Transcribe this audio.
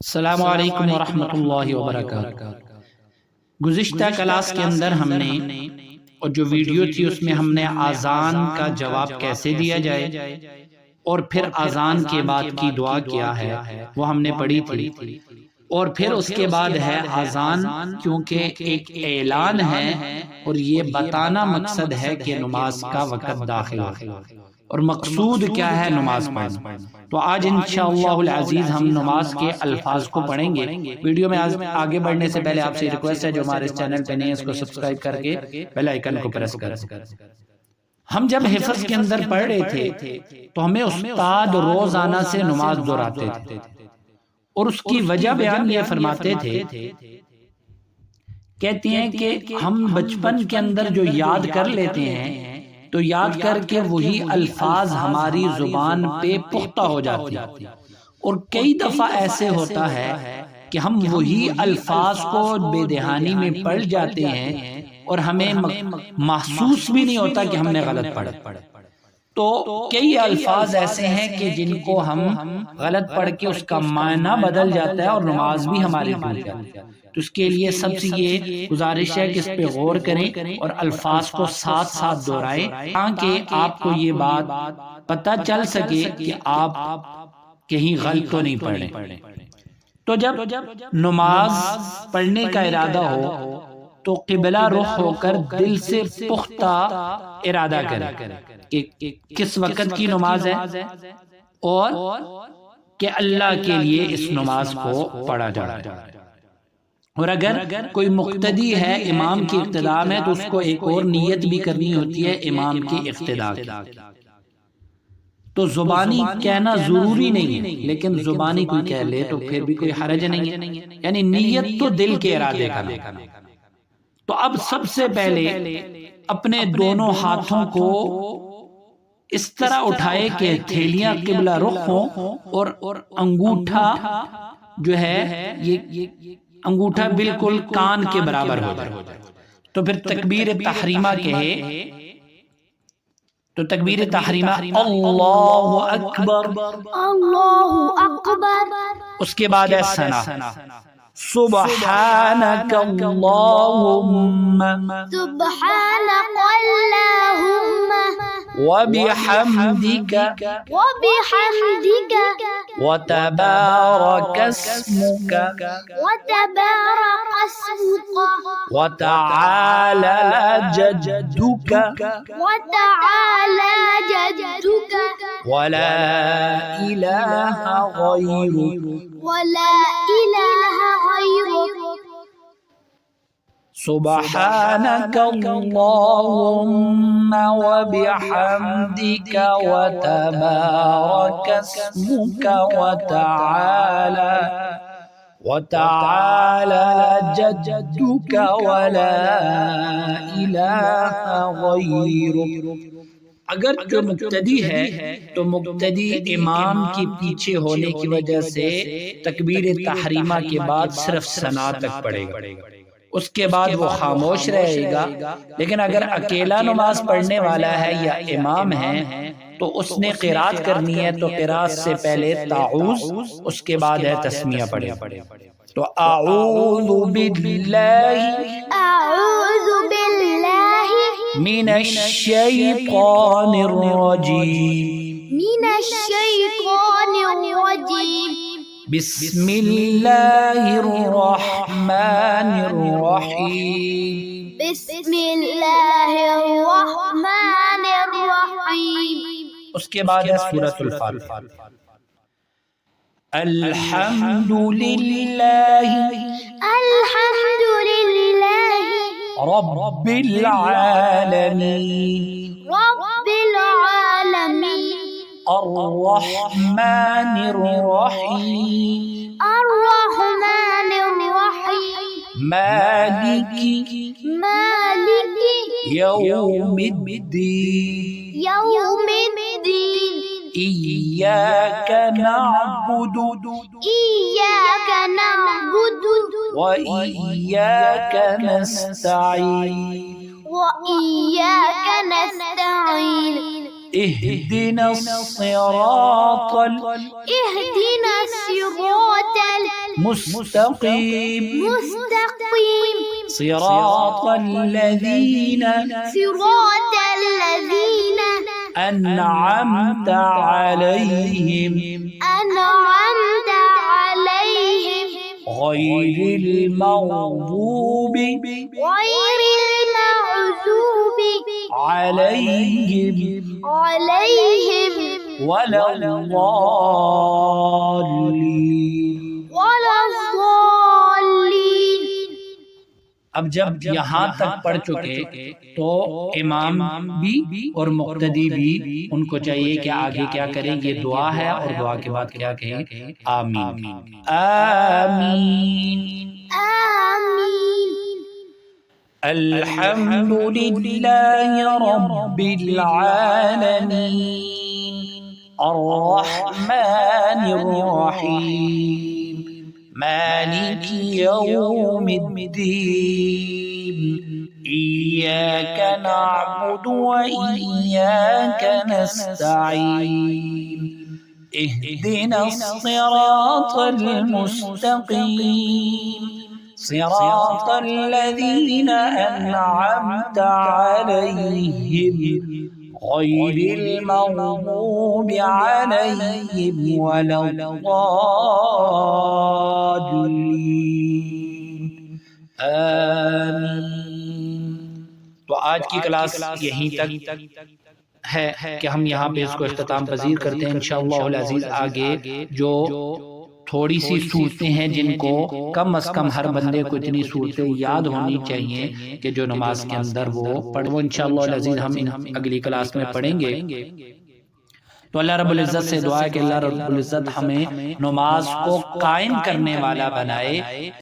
अस्सलामु अलैकुम वरहमतुल्लाहि वबरकातुहू। गुज़िश्ता क्लास के अंदर हमने और जो वीडियो थी उसमें हमने आज़ान का जवाब कैसे दिया जाए और फिर आज़ान के बाद की दुआ क्या है वो हमने पढ़ी थी। और फिर उसके बाद है आज़ान, क्योंकि एक ऐलान है और ये बताना मकसद है कि नमाज का वक़्त दाखिल हो और मकसूद क्या है नमाज पढ़ना। तो आज इंशाअल्लाहुल अज़ीज़ हम नमाज के अल्फाज को पढ़ेंगे। वीडियो में आज आगे बढ़ने से पहले आपसे रिक्वेस्ट है, जो हमारे इस चैनल पे नहीं है इसको सब्सक्राइब करके बेल आइकन को प्रेस कर। हम जब हिफ्ज़ के अंदर पढ़ रहे थे तो हमें उस्ताद रोजाना से नमाज दोहराते थे और उसकी वजह बयान ये फरमाते थे, कहते हैं कि हम बचपन के अंदर जो याद कर लेते हैं तो याद करके वही अल्फाज हमारी जुबान पे पुख्ता हो जाते हैं। और कई दफा ऐसे होता है कि हम वही अल्फाज को बेदहानी में पढ़ जाते हैं और हमें महसूस भी नहीं होता कि हमने गलत पढ़ा। तो कई अल्फाज ऐसे हैं कि जिनको हम गलत पढ़ के उसका मायना बदल जाता है और नमाज भी हमारी टूट जाती है। तो उसके लिए सबसे ये गुजारिश है कि इस पे गौर करें और अल्फाज को साथ साथ दोहराएं, ताकि आपको ये बात पता चल सके कि आप कहीं गलत तो नहीं पढ़ रहे। तो जब नमाज पढ़ने का इरादा हो तो किबला रुख होकर दिल से पुख्ता इरादा करें कि किस वक़्त की नमाज है और कि अल्लाह के लिए इस नमाज को पढ़ा जाए। और अगर कोई मुक्तदी है, इमाम की इक्तिदा में, तो उसको एक और नियत भी करनी होती है इमाम की इक्तिदा की। तो जुबानी कहना जरूरी नहीं है, लेकिन जुबानी कोई कह ले तो फिर भी कोई हरज नहीं है, यानी नियत तो दिल के इरादे का है। तो अब सबसे पहले अपने दोनों हाथों को इस तरह उठाए कि थैलियां किबला रुख हो और अंगूठा जो है ये अंगूठा बिल्कुल कान के बराबर हो जाए। तो फिर तकबीर तहरीमा कहे, तो तकबीर तहरीमा अल्लाहु अकबर, अल्लाहु अकबर। उसके बाद है सना, सुब्हानक अल्लाहुम्मा, सुब्हानक अल्लाहुम्मा व बिहम्दिका व तबारक अस्मुका व तबारक अस्मुका व तआला जद्दुका व तआला जद्दुका वला इलाहा गैरुक व ला इलाहा गैरुक। सुब्हानक अल्लाहुम्मा व बिहम्दिका व तबारक अस्मुका व तआला जद्दुका व ला इलाहा गैरुक। अगर जो मुक्तदी है तो मुक्तदी इमाम के पीछे होने की वजह से तकबीर तहरीमा के बाद सिर्फ सना तक पढ़ेगा, उसके बाद वो खामोश रहेगा। लेकिन अगर अकेला नमाज पढ़ने वाला है या इमाम है तो उसने क़िरात करनी है, तो क़िरात से पहले ताऊज़, उसके बाद है तस्मिया पढ़े। तो आऊज़ु बिल्लाहि मिनश शैतानिर रजीम, बिस्मिल्लाहिर रहमानिर रहीम, बिस्मिल्लाहिर रहमानिर रहीम। उसके बाद है सूरतुल फातिहा। अल्हम्दुलिल्लाहि रब्बिल आलमीन अर्रहमानिर रहीम मालिकी यौमिद्दीन इय्याका नअबुदु व इय्याका नस्तईन इहदिना मुस्तकीम मुस्तकीम सिरातल्लज़ीना सिरातल्लज़ीना अन्अमता अलैहिम अनअमता अलैहिम गैरिल मग़ज़ूबि अलैहिम वलद्दाल्लीन। अब जब यहाँ तक पढ़ चुके तो इमाम भी और मुक्तदी भी उनको चाहिए कि आगे क्या करें, ये दुआ है और दुआ के बाद क्या कहें, आमीन आमीन आमीन। अल्हम्दुलिल्लाहि रब्बिल आलमीन अर्रहमानिर रहीम मालिकि यौमिद्दीन इय्याका नअबुदु व इय्याका नस्तईन इहदिनस सिरातल मुस्तकीम सिरातल्लज़ीना अन्अमता अलैहिम गैरिल मग़ज़ूबि अलैहिम वलद्दाल्लीन आमीन। तो आज की क्लास यहीं तक है कि हम यहाँ पे इसको इख्तिताम पजीर करते हैं इंशाअल्लाह अज़ीज़। आगे जो थोड़ी सी सूरतें हैं जिनको कम अज कम हर बंदे को इतनी सूरतें याद होनी चाहिए कि जो नमाज के अंदर वो पढ़, वो इंशाअल्लाह अज़ीज़ हम अगली क्लास में पढ़ेंगे। तो अल्लाह रब्बुल इज़्ज़त से दुआ है कि अल्लाह रब्बुल इज़्ज़त हमें नमाज को कायम करने वाला बनाए।